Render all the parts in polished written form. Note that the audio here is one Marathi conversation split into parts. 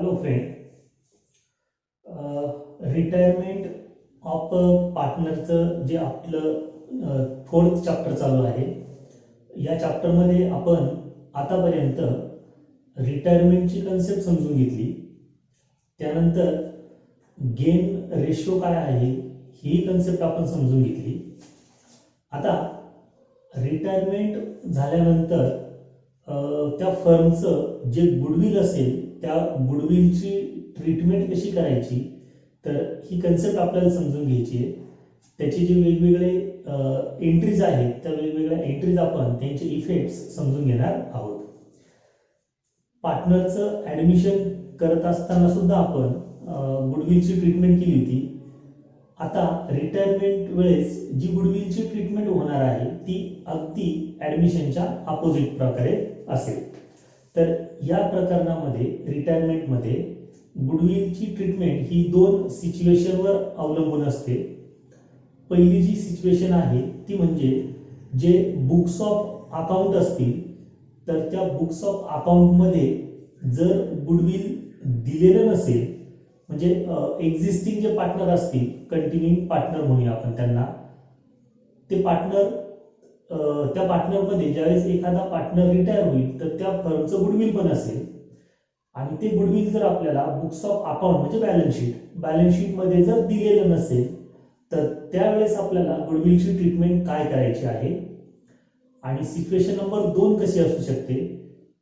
हॅलो फ्रेंड, रिटायरमेंट ऑफ पार्टनरचं जे आपलं फोर्थ चॅप्टर चालू आहे. या चॅप्टरमध्ये आपण आतापर्यंत रिटायरमेंटची कन्सेप्ट समजून घेतली. त्यानंतर गेन रेशो काय आहे ही कन्सेप्ट आपण समजून घेतली. आता रिटायरमेंट झाल्यानंतर त्या फर्मचं जे गुडविल असेल त्या गुडविलची ट्रीटमेंट कशी करायची, तर ही कन्सेप्ट आपल्याला समजून घ्यायची आहे. त्याचे जे वेगवेगळे एंट्रीज आहेत त्या वेगवेगळ्या एंट्रीज आपण त्यांचे इफेक्ट्स समजून घेणार आहोत. पार्टनरचं ॲडमिशन करत असताना सुद्धा आपण गुडविलची ट्रीटमेंट केली होती. आता रिटायरमेंट वेळेस जी गुडविलची ट्रीटमेंट होणार आहे ती अगदी ॲडमिशनच्या अपोजिट प्रकारे असेल. तर या प्रकरणामध्ये रिटायरमेंटमध्ये गुडविलची ट्रीटमेंट ही दोन सिच्युएशनवर अवलंबून असते. पहिली जी सिच्युएशन आहे ती म्हणजे जे बुक्स ऑफ अकाउंट असतील तर त्या बुक्स ऑफ अकाउंटमध्ये जर गुडविल दिलेलं नसेल, म्हणजे एक्झिस्टिंग जे पार्टनर असतील, कंटिन्यूइंग पार्टनर म्हणूया आपण त्यांना, ते पार्टनर त्या पार्टनरमध्ये ज्यावेळेस एखादा पार्टनर रिटायर होईल तर त्या फर्मचं गुडविल पण असेल आणि ते गुडविल जर आपल्याला बुक्स ऑफ अकाउंट म्हणजे बॅलन्स शीटमध्ये जर दिलेलं नसेल तर त्यावेळेस आपल्याला गुडविलची ट्रीटमेंट काय करायची आहे. आणि सिच्युएशन नंबर 2 कशी असू शकते,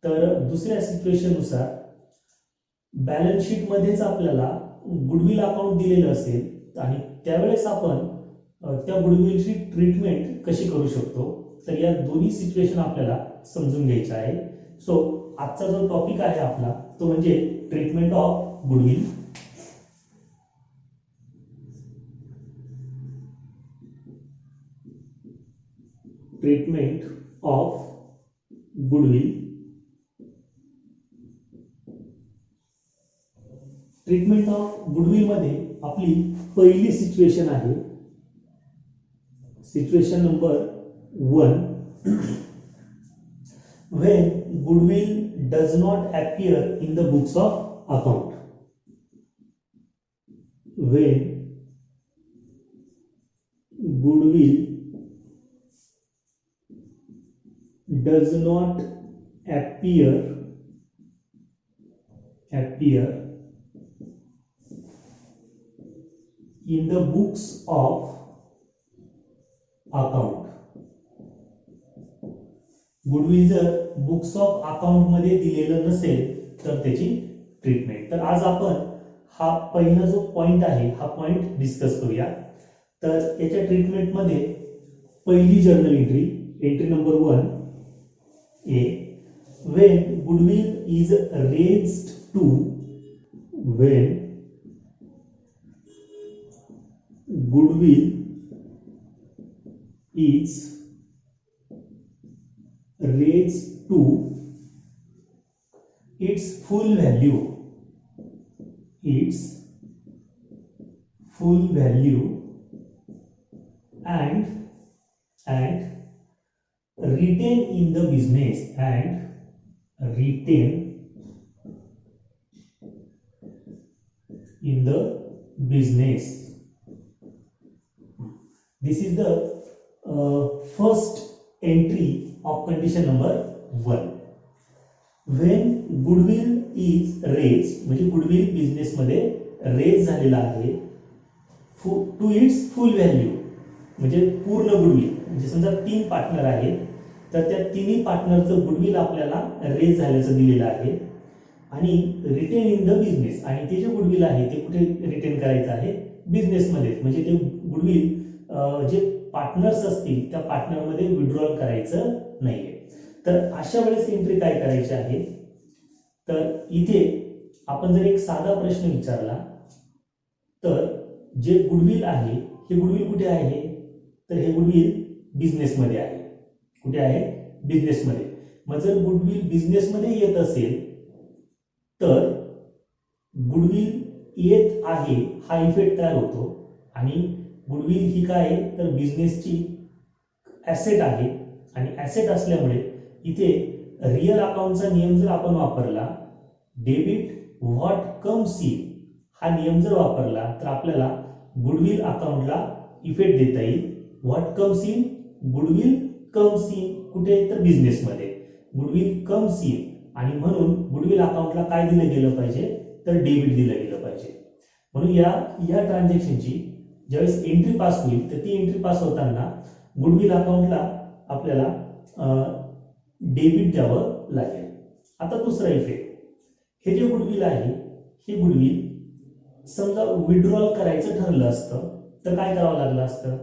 तर दुसऱ्या सिच्युएशननुसार बॅलन्स शीटमध्येच आपल्याला गुडविल अकाउंट दिलेलं असेल आणि त्यावेळेस आपण त्या गुडविलची ट्रीटमेंट कशी करू शकतो. तर या दोन्ही सिच्युएशन आपल्याला समजून घ्यायच्या आहे. सो आजचा जो टॉपिक आहे आपला तो म्हणजे treatment of goodwill. Treatment of goodwill. Treatment of goodwill मध्ये आपली पहिली सिच्युएशन आहे situation number 1. when goodwill does not appear in the books of account. When goodwill does not appear in the books of account. Goodwill जर बुक्स ऑफ अकाउंट मध्ये दिलेलं नसेल तर त्याची ट्रीटमेंट. तर आज आपण हा पहिला जो पॉइंट आहे हा पॉइंट डिस्कस करूया. तर याच्या ट्रीटमेंटमध्ये पहिली journal entry number 1 A. when goodwill is raised to its full value and retain in the business This is the first entry of condition number 1. when goodwill is raised म्हणजे गुडविल बिझनेस मध्ये रेज झालेला आहे टू इट्स फुल व्हॅल्यू म्हणजे पूर्ण गुडविल. म्हणजे समजा 3 पार्टनर आहेत तर त्या तिन्ही पार्टनरचं गुडविल आपल्याला रेज झाल्याचं दिलेलं आहे आणि रिटेन इन द बिझनेस. आणि ते जे गुडविल आहे ते कुठे रिटेन करायचं आहे, बिझनेसमध्ये. म्हणजे ते गुडविल जे पार्टनर्स असतील त्या पार्टनरमध्ये विड्रॉल करायचं नाहीये. तर अशा वेळेस एंट्री काय करायची आहे, तर इथे आपण जर एक साधा प्रश्न विचारला तर जे गुडविल आहे हे गुडविल कुठे आहे, तर हे गुडविल बिझनेसमध्ये आहे. कुठे आहे, बिझनेसमध्ये. मग जर गुडविल बिझनेसमध्ये येत असेल तर गुडविल येत आहे हा इफेक्ट तयार होतो आणि गुडविल ही काय तर बिझनेसची ॲसेट आहे आणि ॲसेट असल्यामुळे इथे रिअल अकाउंटचा नियम जर आपण वापरला, डेबिट व्हॉट कम्स इन हा नियम जर वापरला तर आपल्याला गुडविल अकाउंटला इफेक्ट देता येईल. What comes in, goodwill comes in कुठे तर बिझनेसमध्ये गुडविल कम्स इन, आणि म्हणून गुडविल अकाउंटला काय दिलं गेलं पाहिजे तर डेबिट दिलं गेलं पाहिजे. म्हणून या ट्रान्झॅक्शनची ज्यावेळेस एंट्री पास होईल तर ती एंट्री पास होताना गुडविल अकाउंटला आपल्याला डेबिट द्यावं लागेल. आता दुसरा इफेक्ट, हे जे गुडविल आहे हे गुडविल समजा विड्रॉल करायचं ठरलं असतं तर काय करावं लागलं असतं,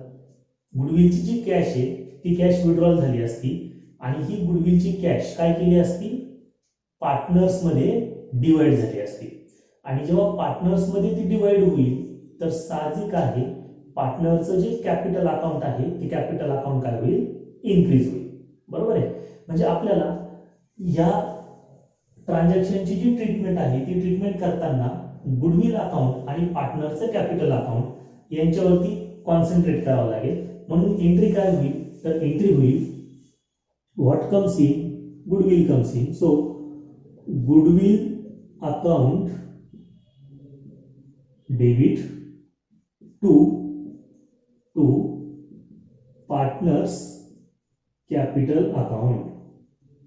गुडविलची जी कॅश आहे ती कॅश विड्रॉल झाली असती आणि ही गुडविलची कॅश काय केली असती, पार्टनर्समध्ये डिवाइड झाली असती. आणि जेव्हा पार्टनर्समध्ये ती डिवाइड होईल तर साहजिक आहे पार्टनरचं जे कॅपिटल अकाउंट आहे ते कॅपिटल अकाउंट काय होईल, इन्क्रीज होईल. बरोबर आहे. म्हणजे आपल्याला या ट्रान्झॅक्शनची जी ट्रीटमेंट आहे ती ट्रीटमेंट करताना गुडविल अकाउंट आणि पार्टनरचं कॅपिटल अकाउंट यांच्यावरती कॉन्सन्ट्रेट करावं लागेल. म्हणून एंट्री काय होईल तर एंट्री होईल what comes in, goodwill comes in. So goodwill account debit to partners capital account,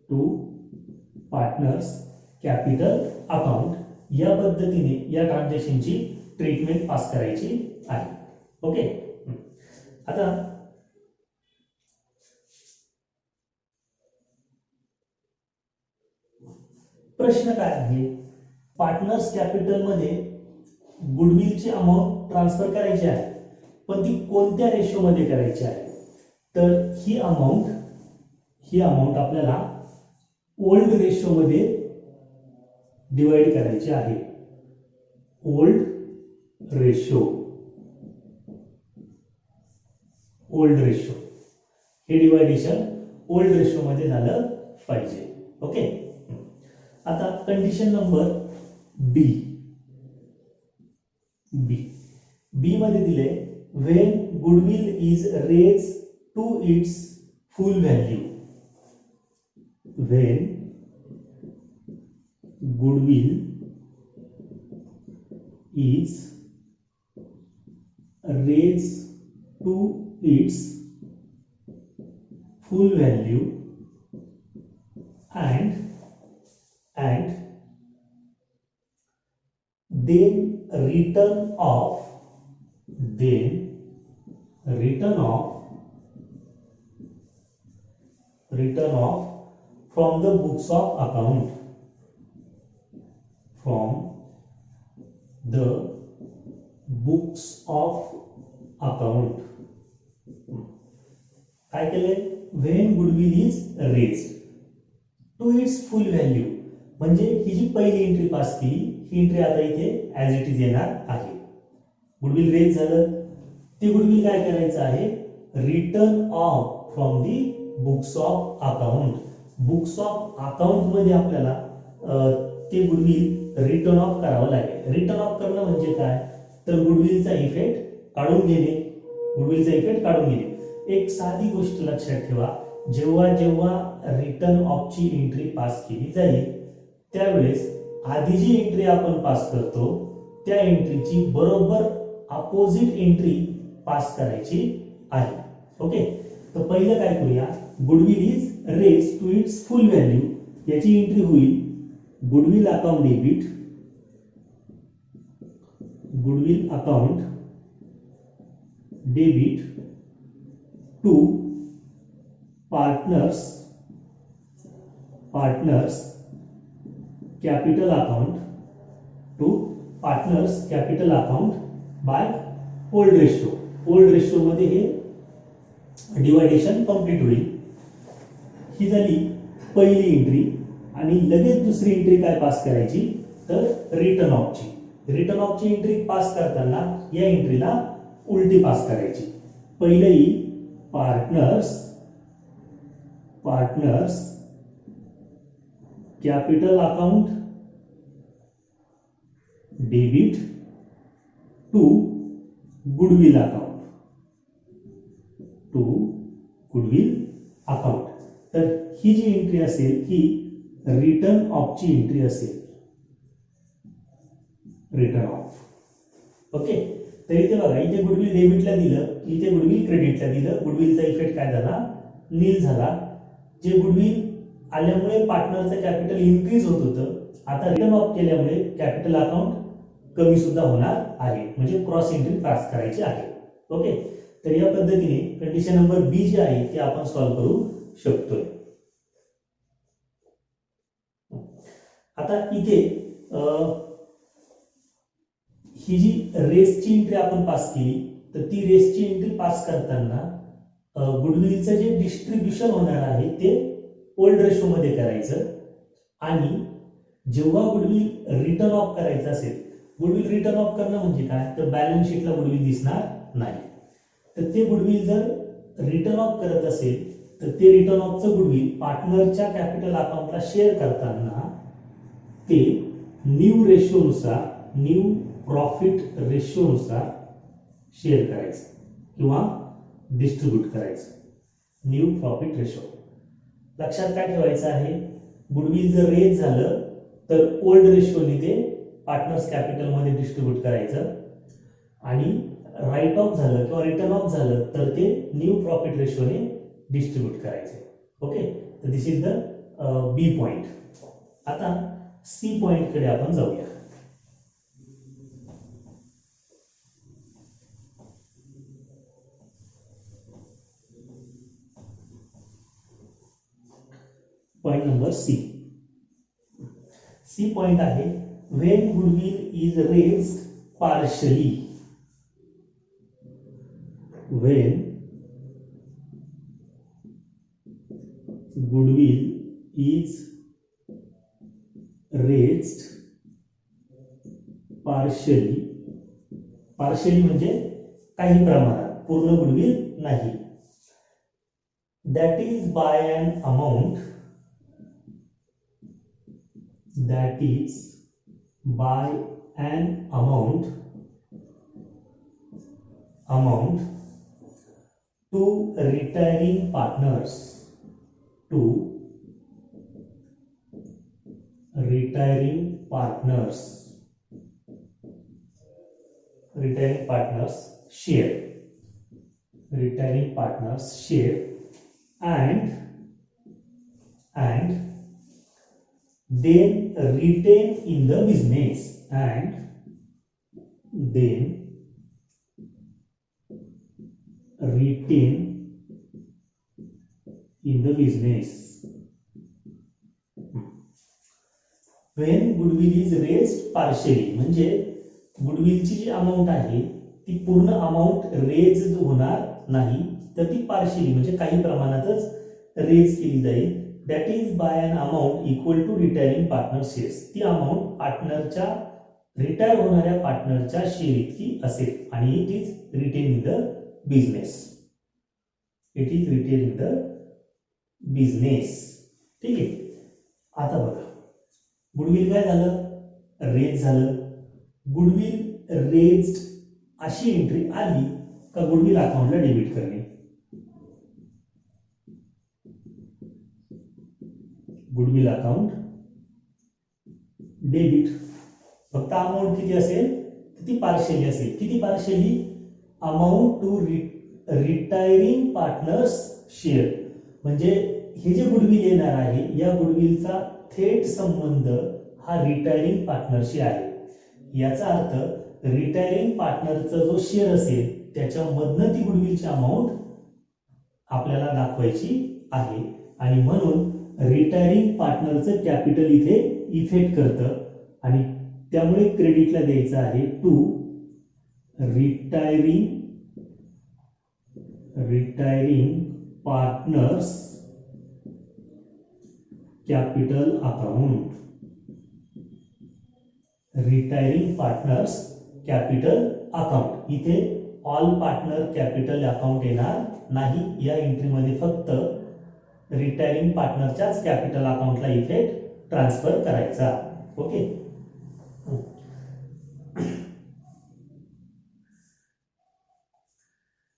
to partners capital account. या पद्धतीने या ट्रान्झॅक्शनची ट्रीटमेंट पास करायची आहे. ओके. आता प्रश्न काय आहे, पार्टनर्स कॅपिटल मध्ये गुडविलची अमाऊंट ट्रान्सफर करायची आहे पण ती कोणत्या रेशो मध्ये करायची आहे, तर ही अमाऊंट आपल्याला ओल्ड रेशो मध्ये डिवाइड करायची आहे. ओल्ड रेशो हे डिवायडेशन ओल्ड रेशो मध्ये झालं पाहिजे. ओके. आता कंडिशन नंबर बी मध्ये दिले when goodwill is raise to its full value, when goodwill is raise to its full value and then return off from the books of account, काय केले, when goodwill is raised to its full value, म्हणजे ही जी पहिली एंट्री पास केली ही एंट्री आता इथे ऍज इट इज येणार आहे. गुडविल रेज झालं, ते गुडविल काय करायचं आहे, return of from the books of account. Books of account मध्ये आपल्याला ते गुडविल रिटर्न ऑफ करावं लागेल. रिटर्न ऑफ करणं म्हणजे काय, तर गुडविलचा इफेक्ट काढून घेणे. एक साधी गोष्ट लक्षात ठेवा, जेव्हा रिटर्न ऑफची एंट्री पास केली जाईल त्यावेळेस आधी जी एंट्री आपण पास करतो त्या एंट्रीची बरोबर अपोजिट एंट्री पास करायची आहे. ओके. तर पहिलं काय करूया, goodwill is raise to its full value याची एंट्री होईल goodwill account debit, to partners capital account by old ratio मध्ये हे डिवायडेशन कंप्लीट होईल. ही झाली पहिली एंट्री. आणि लगेच दुसरी एंट्री काय पास करायची तर रिटर्न ऑफची एंट्री पास करताना या एंट्रीला उलटी पास करायची. पहिले partners capital account debit to goodwill account. तर ही जी एंट्री असेल ही रिटर्न ऑफची एंट्री असेल. Written off. ओके, तर इथे बघा, इथे गुडविल डेबिटला दिलं, इथे गुडविल क्रेडिटला दिलं. गुडविलचा इफेक्ट काय झाला? नील झाला. जे गुडविल आल्यामुळे पार्टनरचं कॅपिटल इन्क्रीज होत होतं, आता रिटर्न ऑफ केल्यामुळे कॅपिटल अकाउंट कमी सुद्धा होणार आहे, म्हणजे क्रॉस एंट्री पास करायची आहे. ओके, तर या पद्धतीने कंडिशन नंबर बी जी आहे ती आपण सॉल्व्ह करू शकतोय. आता इथे ही जी रेसची एंट्री आपण पास केली, तर ती रेसची एंट्री पास करताना गुडविलचं जे डिस्ट्रीब्युशन होणार आहे ते ओल्ड रेशो मध्ये करायचं. आणि जेव्हा गुडविल रिटर्न ऑफ करायचं असेल, गुडविल रिटर्न ऑफ करणं म्हणजे काय, तर बॅलन्स शीटला गुडविल दिसणार नाही. तर ते गुडविल जर रिटर्न ऑफ करत असेल, तर ते रिटर्न ऑफचं गुडविल पार्टनरच्या कॅपिटल अकाउंटला शेअर करताना ते न्यू रेशोनुसार, न्यू प्रॉफिट रेशोनुसार शेअर करायचं किंवा डिस्ट्रीब्यूट करायचं. न्यू प्रॉफिट रेशो लक्षात काय ठेवायचं आहे, गुडविल जर रेज झालं तर ओल्ड रेशोने ते पार्टनर्स कॅपिटल मध्ये डिस्ट्रीब्यूट करायचं, आणि राईट ऑफ झालं किंवा रिटर्न ऑफ झालं तर ते न्यू प्रॉफिट रेशोने डिस्ट्रीब्यूट करायचे. ओके, तर this is the B point. आता सी पॉइंट कडे आपण जाऊया. Point number C. C point आहे, when goodwill is raised partially. When goodwill is raised partially. Partially म्हणजे काही प्रमाणात, पूर्ण गुडविल नाही. That is by an amount, that is by an amount to retiring partners, to retiring partners share, retiring partners share, and then retain in the business, and then retain in the business. When goodwill is raised partially, म्हणजे गुडविलची जी अमाऊंट आहे ती पूर्ण अमाऊंट रेज होणार नाही, तर ती पार्शियली म्हणजे काही प्रमाणातच रेज केली जाईल. That is by an amount equal to retiring partner shares. ती अमाऊंट पार्टनरच्या, रिटायर होणाऱ्या पार्टनरच्या शेअर इतकी असेल, आणि it is retain in the business. It is retain in the business. ठीक आहे. आता बघा, गुडविल काय झालं? रेज झालं. गुडविल रेज्ड अशी एंट्री आली का गुडविल अकाउंटला डेबिट करणे. Goodwill account debit. फक्त अमाऊंट किती असेल? ती पार्शियली असेल. किती partially? Amount to retiring partners share. म्हणजे हे जे गुडविल येणार आहे, या गुडविलचा थेट संबंध हा रिटायरिंग पार्टनरशी आहे. याचा अर्थ रिटायरिंग पार्टनरचा जो शेअर असेल त्याच्यामधनं ती गुडविलची अमाऊंट आपल्याला दाखवायची आहे, आणि म्हणून रिटायरिंग पार्टनरचं कॅपिटल इथे इफेक्ट करतं, आणि त्यामुळे क्रेडिटला द्यायचं आहे to retiring partners capital account. Retiring partners capital account. इथे ऑल पार्टनर कॅपिटल अकाउंट येणार नाही. या एंट्रीमध्ये फक्त रिटायरिंग पार्टनरच्याच कॅपिटल अकाउंटला इफेक्ट ट्रान्सफर करायचा. Okay.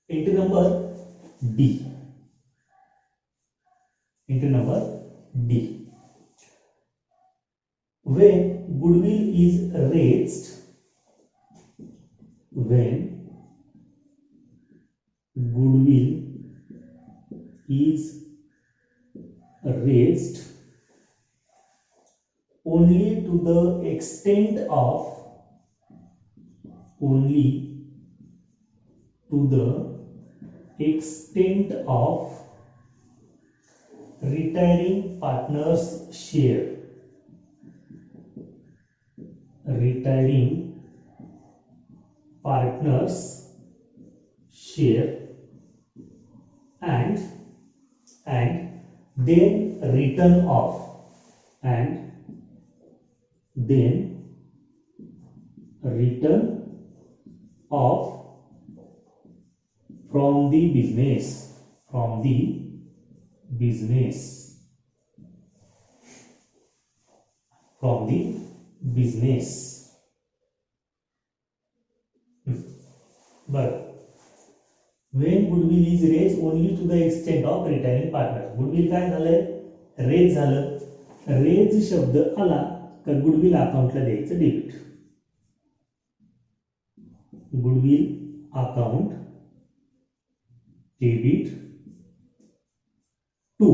Entry number D. Entry number D. When goodwill is raised when goodwill is raised only to the extent of retiring partners share and then return off from the business. But when goodwill is raised only to the extent of retiring partners, goodwill काय झालंय, रेज झालं. रेज शब्द आला का गुडविल अकाउंटला द्यायचं debit. Goodwill account debit to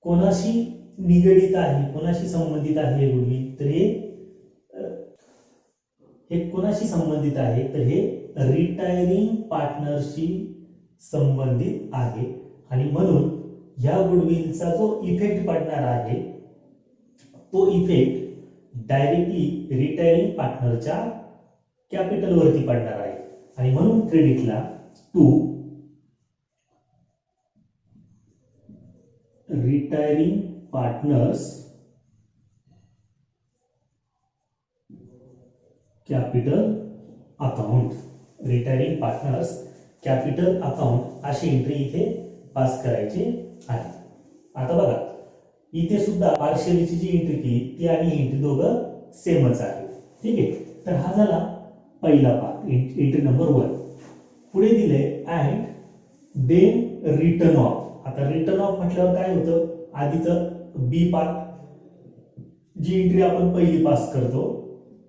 कोणाशी निगडित आहे, कोणाशी संबंधित आहे गुडविल, तर हे कोणाशी संबंधित आहे, तर हे रिटायरिंग पार्टनरशी संबंधित आहे. आणि म्हणून या गुडविलचा जो इफेक्ट पडणार आहे तो इफेक्ट डायरेक्टली रिटायरिंग पार्टनरच्या कॅपिटल वरती पडणार आहे. आणि म्हणून क्रेडिटला to retiring partners capital account अशी एंट्री इथे पास करायची आहे. आता बघा इथे सुद्धा पार्शियलीची जी एंट्री केली ती आणि एंट्री दोघं सेमच आहे. ठीक आहे, तर हा झाला पहिला पार्ट, एंट्री नंबर 1. पुढे दिले अँड देन रिटर्न ऑफ. आता रिटर्न ऑफ म्हटल्यावर काय होतं, आधीचं बी पार्ट जी एंट्री आपण पहिली पास करतो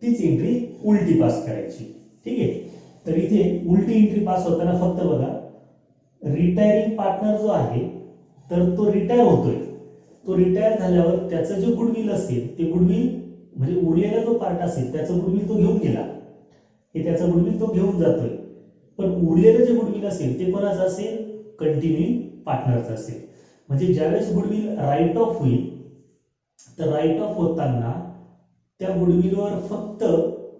तीच एंट्री उलटी पास करायची. ठीक आहे, तर इथे उलटी एंट्री पास होताना फक्त बघा रिटायरिंग पार्टनर जो आहे तर तो रिटायर होतोय. तो रिटायर झाल्यावर त्याचं जे गुडविल असेल ते गुडविल म्हणजे उरलेला जो पार्ट असेल त्याचं गुडविल तो घेऊन गेला, हे त्याचं गुडविल तो घेऊन जातोय. पण उरलेलं जे गुडविल असेल ते कोणाचं असेल, कंटिन्यूइंग पार्टनरचं असेल. म्हणजे ज्यावेळेस गुडविल राईट ऑफ होईल तर राईट ऑफ होताना त्या गुडविलवर फक्त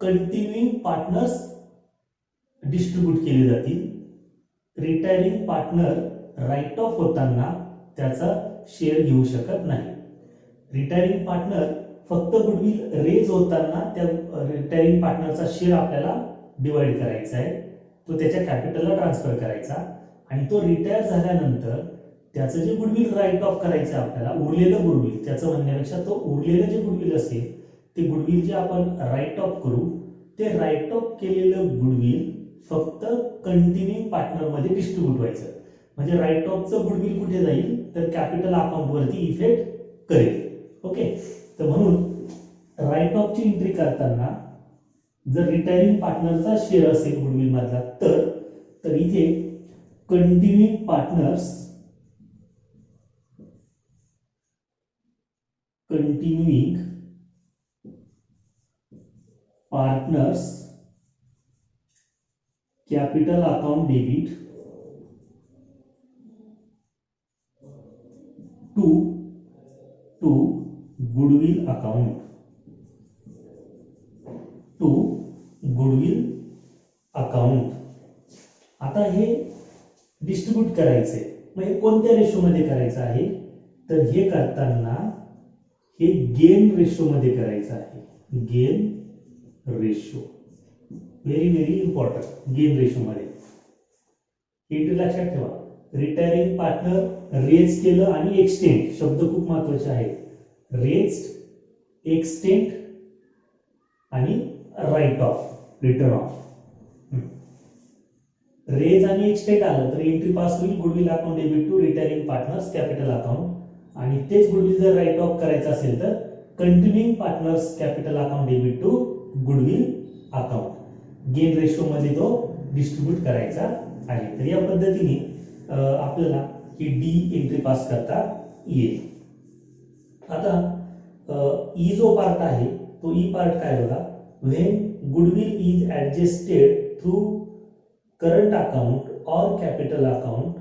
कंटिन्यूइंग पार्टनर्स डिस्ट्रीब्यूट केले जातील. रिटायरिंग पार्टनर राईट ऑफ होताना त्याचा शेअर घेऊ शकत नाही. रिटायरिंग पार्टनर फक्त गुडविल रेज होताना त्या रिटायरिंग पार्टनरचा शेअर आपल्याला डिवाइड करायचा आहे, तो त्याच्या कॅपिटलला ट्रान्सफर करायचा. आणि तो रिटायर झाल्यानंतर त्याचं जे गुडविल राईट ऑफ करायचं आपल्याला, उरलेलं गुडविल, त्याचं म्हणण्यापेक्षा तो उरलेलं जे गुडविल असेल ते गुडविल जे आपण राईट ऑफ करू ते राईट ऑफ केलेलं गुडविल फक्त कंटिन्यूइंग पार्टनर मध्ये डिस्ट्रीब्यूट व्हायचं. म्हणजे राईट ऑफचं गुडविल कुठे जाईल तर कॅपिटल अकाउंट वरती इफेक्ट करेल. ओके, तर म्हणून राईट ऑफची एंट्री करताना जर रिटायरिंग पार्टनरचा शेअर असेल गुडविल मधला तर इथे continuing partners capital account debit to goodwill account आता हे डिस्ट्रीब्यूट करायचंय. म्हणजे कोणत्या रेशो मध्ये करायचं आहे तर हे करताना हे गेन रेशो मध्ये करायचं आहे. Gain ratio very very important. Gain ratio मध्ये एंट्री लक्षात ठेवा. रिटायरिंग पार्टनर रेज केलं आणि एक्सटेंड, शब्द खूप महत्वाचे आहेत. रेज, एक्सटेंड आणि write off, written off. Raise आणि एक्सटेंड आलं तर एंट्री पास होईल goodwill account debit to retiring partners capital account. आणि तेच गुडविल जर राईट ऑफ करायचं असेल तर continuing partners capital account debit to goodwill account. Gain ratio मध्ये तो डिस्ट्रीब्यूट करायचा आहे. तर या पद्धतीने आपल्याला ही डी एंट्री पास करता येईल. आता ई जो पार्ट आहे तो ई पार्ट काय बघा, when goodwill is adjusted through current account or capital account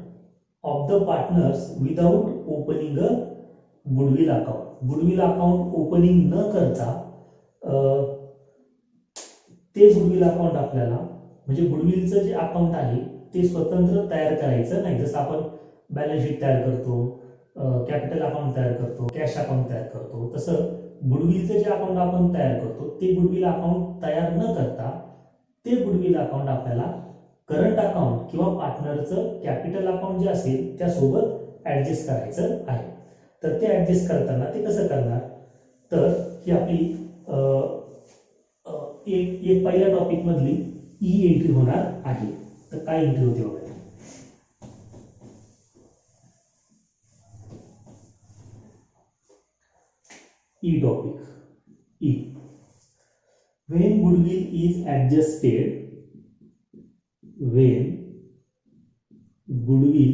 of the partners without opening a goodwill account. Goodwill account opening न करता ते गुडविल अकाउंट आपल्याला म्हणजे गुडविलचं जे अकाउंट आहे ते स्वतंत्र तयार करायचं नाही. जसं आपण बॅलन्स शीट तयार करतो, कॅपिटल अकाउंट तयार करतो, कॅश अकाउंट तयार करतो, तसं गुडविलचं जे अकाउंट आपण तयार करतो ते गुडविल अकाउंट तयार न करता ते गुडविल अकाउंट आपल्याला करंट अकाउंट किंवा पार्टनरचं कॅपिटल अकाउंट जे असेल त्यासोबत ऍडजस्ट करायचं आहे. तर ते ऍडजस्ट करताना ते कसं करणार, तर ही आपली एक पहिल्या टॉपिक मधली ई एंट्री होणार आहे. तर काय एंट्री होते बघा, E topic E. when goodwill is adjusted, when goodwill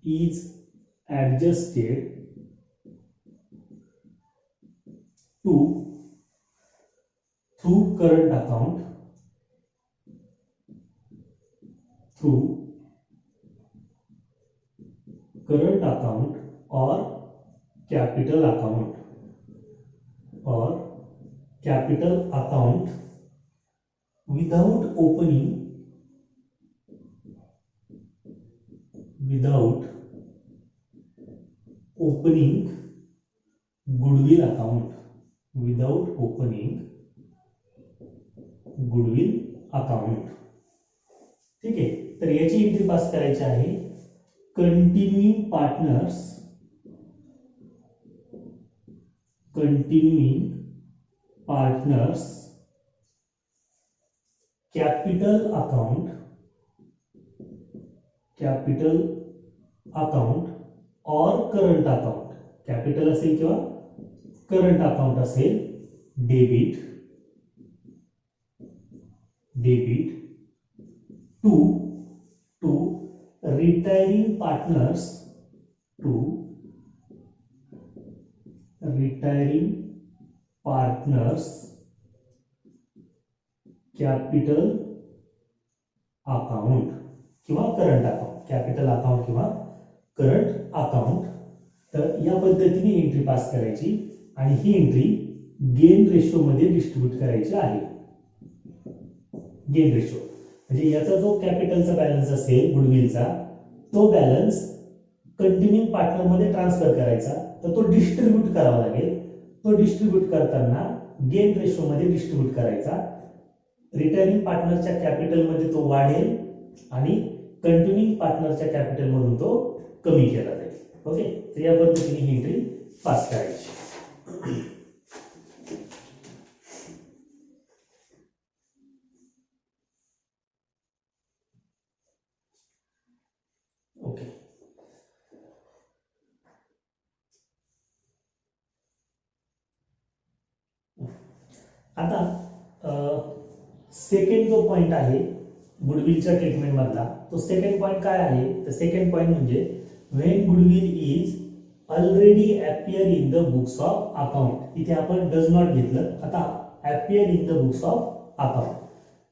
is adjusted to through current account, through current account or capital account or capital account without opening goodwill account, without opening goodwill account. ठीक आहे. तर याची एंट्री पास करायची आहे, continuing partners capital account or current account, capital असेल किंवा करंट अकाउंट असेल, debit to retiring partners capital account किंवा करंट अकाउंट, कॅपिटल अकाउंट किंवा करंट अकाउंट. तर या पद्धतीने एंट्री पास करायची आणि ही एंट्री गेन रेशो मध्ये डिस्ट्रीब्यूट करायची आहे. गेन रेशो म्हणजे याचा जो कॅपिटलचा बॅलन्स असेल गुडविलचा, तो बॅलन्स कंटिन्यूइंग पार्टनर मध्ये ट्रान्सफर करायचा. तर तो डिस्ट्रीब्यूट करावा लागेल. तो डिस्ट्रीब्यूट करताना गेन रेशो मध्ये डिस्ट्रीब्यूट करायचा. रिटायरिंग पार्टनरच्या कॅपिटल मध्ये तो वाढेल आणि कंटिन्यूइंग पार्टनरच्या कॅपिटल मधून तो कमी केला जाईल. ओके. तर या पद्धतीने ही एंट्री पास करायची. ओके. आता सेकंड जो पॉइंट आहे गुडविलच्या ट्रीटमेंट मधला, तो सेकंड पॉइंट काय आहे, तर सेकंड पॉइंट म्हणजे when goodwill is already appear in the books of account. इथे आपण डज नॉट घेतलं. आता appear in the books of account,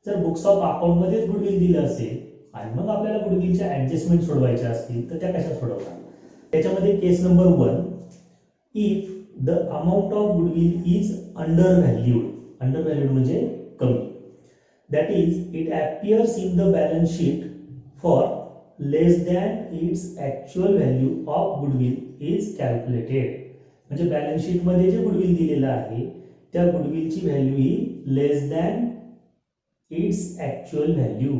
जर बुक्स ऑफ अकाउंट मध्येच गुडविल दिलं असेल आणि मग आपल्याला गुडविलच्या ऍडजस्टमेंट सोडवायच्या असतील तर त्या कशा सोडवतात. त्याच्यामध्ये case number 1, if the amount of goodwill is under valued म्हणजे कमी, that is it appears in the balance sheet for less than its actual value of goodwill is calculated. म्हणजे बॅलन्स शीट मध्ये जे गुडविल दिलेलं आहे त्या गुडविलची व्हॅल्यू ही less than its actual value,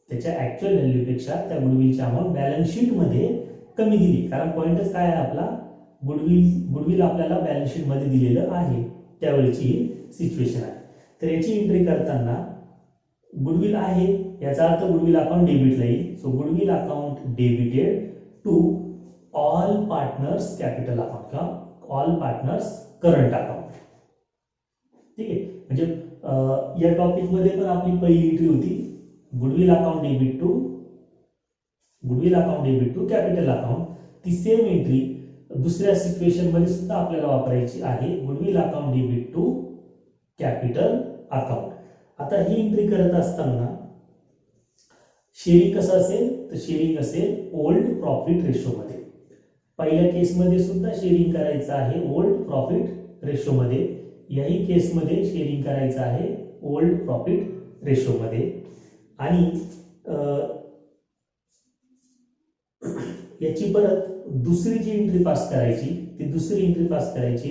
त्याच्या ऍक्च्युअल व्हॅल्यू पेक्षा त्या गुडविलची अमाउंट बॅलन्स शीट मध्ये कमी दिली. कारण पॉइंटच काय आहे आपला, गुडविल आपल्याला बॅलन्स शीट मध्ये दिलेलं आहे त्यावेळेची सिच्युएशन आहे. तर याची एंट्री करताना गुडविल आहे याचा अर्थ गुडविल अकाउंट डेबिटला येईल. So goodwill account debited to all partners capital account किंवा ऑल पार्टनर्स करंट अकाउंट. ठीक आहे. म्हणजे या टॉपिक मध्ये पण आपली पहिली एंट्री होती goodwill account debit to capital account. ती सेम एंट्री दुसऱ्या सिच्युएशन मध्ये सुद्धा आपल्याला वापरायची आहे, goodwill account debit to capital account. आता ही एंट्री करत असताना शेअरिंग कसं असेल, तर शेअरिंग असेल ओल्ड प्रॉफिट रेशो मध्ये. पहिल्या केसमध्ये सुद्धा शेअरिंग करायचं आहे ओल्ड प्रॉफिट रेशो मध्ये, याही केसमध्ये शेअरिंग करायचं आहे ओल्ड प्रॉफिट रेशो मध्ये. आणि याची परत दुसरी जी एंट्री पास करायची, ती दुसरी एंट्री पास करायची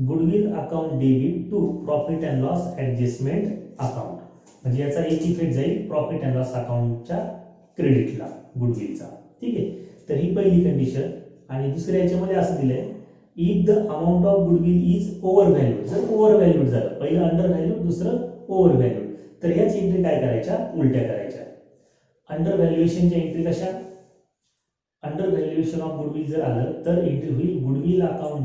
goodwill account debit to profit and loss adjustment account. म्हणजे याचा एक इफेक्ट जाईल प्रॉफिट अँड लॉस अकाउंटच्या क्रेडिटला गुडविलचा. ठीक आहे. तर ही पहिली कंडिशन. आणि दुसऱ्या याच्यामध्ये असं दिलंय if the amount of goodwill is over valued. जर ओव्हर व्हॅल्यूड झालं, पहिलं अंडर व्हॅल्यूड, दुसरं ओव्हर व्हॅल्यूड, तर ह्याच एंट्री काय करायच्या, उलट्या करायच्या. अंडर व्हॅल्युएशनच्या एंट्री कशा, अंडर व्हॅल्युएशन ऑफ गुडविल जर आलं तर एंट्री होईल goodwill account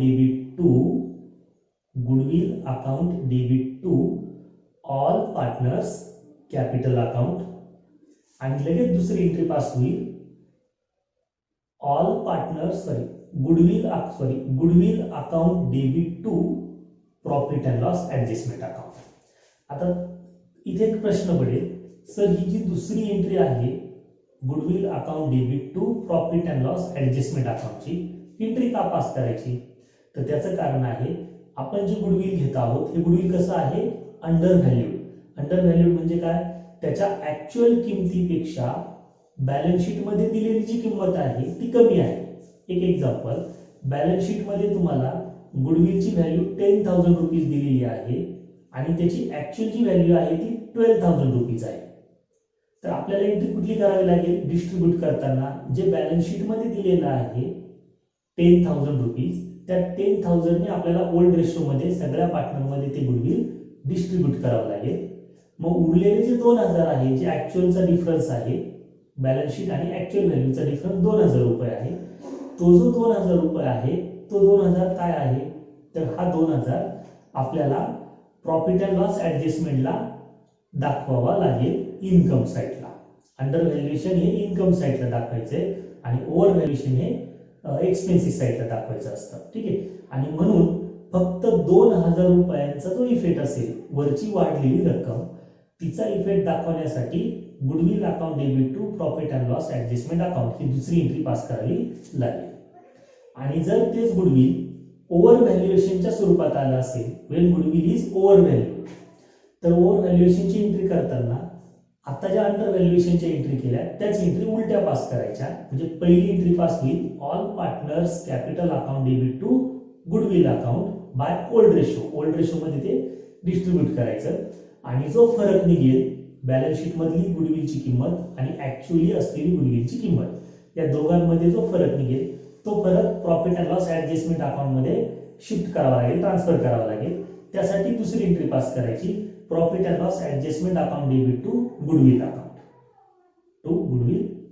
debit to all partners capital account. आणि लगेच दुसरी एंट्री पास होईल goodwill account debit to profit and loss adjustment account. आता इथे एक प्रश्न पडेल, सर ही जी दुसरी एंट्री आहे goodwill account debit to profit and loss adjustment अकाउंटची एंट्री का पास करायची, तर त्याचं कारण आहे आपण जे गुडविल घेत आहोत हे गुडविल कसं आहे, अंडर व्हॅल्यूड. अंडर व्हॅल्यूड म्हणजे काय, त्याच्या ऍक्च्युअल किमतीपेक्षा बॅलन्स शीट मध्ये दिलेली जी किंमत आहे ती कमी आहे. एक एक्झाम्पल, बॅलन्स शीट मध्ये तुम्हाला गुडविलची व्हॅल्यू 10,000 रुपीज दिलेली आहे आणि त्याची ऍक्च्युअल जी व्हॅल्यू आहे ती 12,000 रुपीज आहे. तर आपल्याला एंट्री कुठली करावी लागेल, डिस्ट्रीब्यूट करताना जे बॅलन्स शीट मध्ये दिलेलं आहे 10,000 रुपीज, त्या 10,000 ने आपल्याला ओल्ड रेशो मध्ये सगळ्या पार्टनरमध्ये ते गुडविल डिस्ट्रीब्यूट करावं लागेल. मग उरलेले जे 2,000 आहे, जे ऍक्च्युअलचा डिफरन्स आहे, बॅलन्स शीट आणि ऍक्च्युअल व्हॅल्यूचा डिफरन्स 2,000 रुपये आहे. तो जो 2,000 रुपये आहे तो 2,000 काय आहे, तर हा 2,000 आपल्याला प्रॉफिट अँड लॉस ऍडजस्टमेंटला दाखवावा लागेल इन्कम साईडला. अंडर व्हॅल्युएशन हे इन्कम साईडला दाखवायचंय आणि ओव्हर व्हॅल्युएशन हे एक्सपेन्सिस साईडला दाखवायचं असतं. ठीक आहे. आणि म्हणून फक्त 2,000 रुपयांचा जो इफेक्ट असेल, वरची वाढलेली रक्कम, तिचा इफेक्ट दाखवण्यासाठी goodwill account debit to profit and loss adjustment account ही दुसरी एंट्री पास करावी लागेल. आणि जर तेच गुडविल ओव्हर व्हॅल्युएशनच्या स्वरूपात आलं असेल, Wien goodwill is over value, तर ओव्हर व्हॅल्युएशनची एंट्री करताना आता ज्या अंडर व्हॅल्युएशनच्या एंट्री केल्या त्याच एंट्री उलट्या पास करायच्या. म्हणजे पहिली एंट्री पास होईल all partners capital account debit to goodwill account by old ratio. Old ratio मध्ये ते डिस्ट्रीब्यूट करायचं आणि जो फरक निघेल बॅलन्स शीट मधली गुडविलची किंमत आणि ऍक्च्युअली असलेली गुडविलची किंमत, या दोघांमध्ये जो फरक निघेल तो फरक profit and loss adjustment account मध्ये शिफ्ट करावा लागेल, ट्रान्सफर करावा लागेल. त्यासाठी दुसरी एंट्री पास करायची profit and loss adjustment account debit to goodwill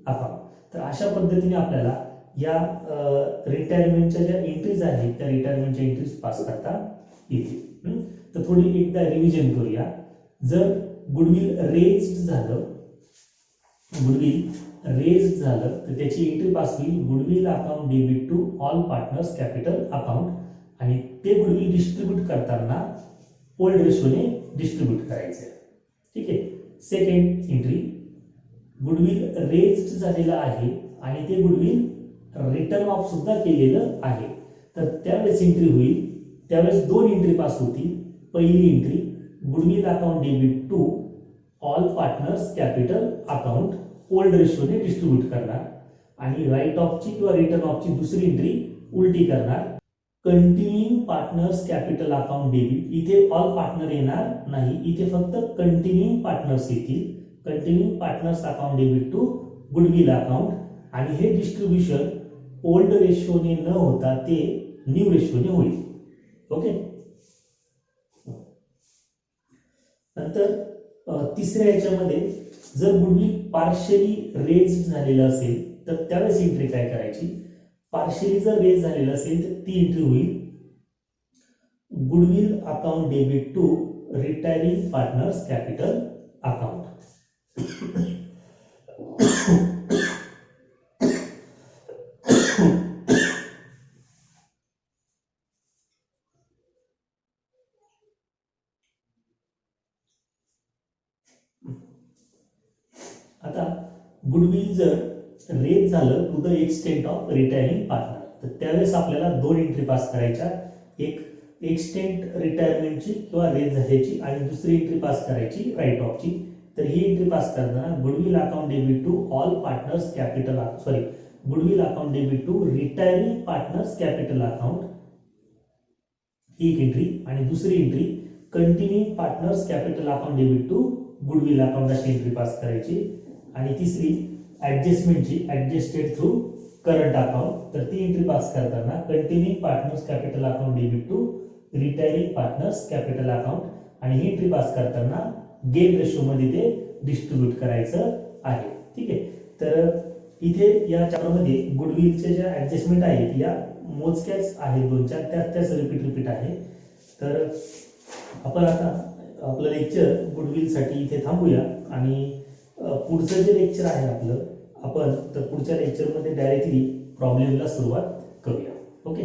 account. तर अशा पद्धतीने आपल्याला या रिटायरमेंटच्या ज्या एंट्रीज आहेत त्या रिटायरमेंटच्या एंट्रीज पास करता येतील. तर थोडी एकदा रिव्हिजन करूया. जर गुडविल रेज्ड झालं तर त्याची एंट्री पास होईल goodwill account debit to all partners capital account आणि ते गुडविल डिस्ट्रीब्यूट करताना ओल्ड रेशोने डिस्ट्रीब्यूट करायचं. ठीक आहे. सेकंड एंट्री, गुडविल रेज्ड झालेलं आहे आणि ते गुडविल रिटर्न ऑफ सुद्धा केलेलं आहे, तर त्यावेळेस एंट्री होईल, त्यावेळेस दोन एंट्री पास होती. पहिली entry goodwill account debit to all partners capital account old रेशोने डिस्ट्रीब्यूट करणार आणि राईट ऑफची किंवा रिटर्न ऑफची दुसरी एंट्री उलटी करणार. Continuing partners capital account debit, इथे ऑल पार्टनर येणार नाही, इथे फक्त कंटिन्यूइंग पार्टनर्स येतील. Continuing partners account debit to goodwill account आणि हे डिस्ट्रीब्युशन ओल्ड रेशोने न होता ते न्यू रेशोने होईल. ओके. नंतर तिसऱ्या याच्यामध्ये जर गुडविल पार्शियली रेज झालेलं असेल तर त्यावेळेस एंट्री काय करायची, पार्शियली जर रेज झालेलं असेल तर ती एंट्री होईल goodwill account debit to retiring partners capital account. आता गुडविल जर रेज झालं to the extent of retiring partner, तर त्यावेळेस आपल्याला दोन एंट्री पास करायच्या, एक एक्सटेंट रिटायरमेंटची किंवा रेज झाल्याची आणि दुसरी एंट्री पास करायची राईट ऑफची. तर ही एंट्री पास करताना goodwill account debit to all partners capital goodwill account debit to retiring partners capital account ही एक एंट्री, आणि दुसरी entry continuing partners capital account debit to goodwill account अशी एंट्री पास करायची. आणि तिसरी ऍडजस्टमेंटची ऍडजस्टेड थ्रू करंट अकाउंट, तर ती एंट्री पास करताना continuing partners capital account debit to retiring partners capital account, आणि ही एंट्री पास करताना गेन रेशो मध्ये ते डिस्ट्रीब्यूट करायचं आहे. ठीक आहे. तर इथे या चॅप्टरमध्ये गुडविलच्या ज्या ऍडजस्टमेंट आहेत या मोजक्याच आहेत, दोन चार त्याच रिपीट आहे. तर आपण आता आपलं लेक्चर गुडविल साठी इथे थांबूया, आणि पुढचं जे लेक्चर आहे आपलं, आपण तर पुढच्या लेक्चरमध्ये डायरेक्टली प्रॉब्लेमला सुरुवात करूया. ओके.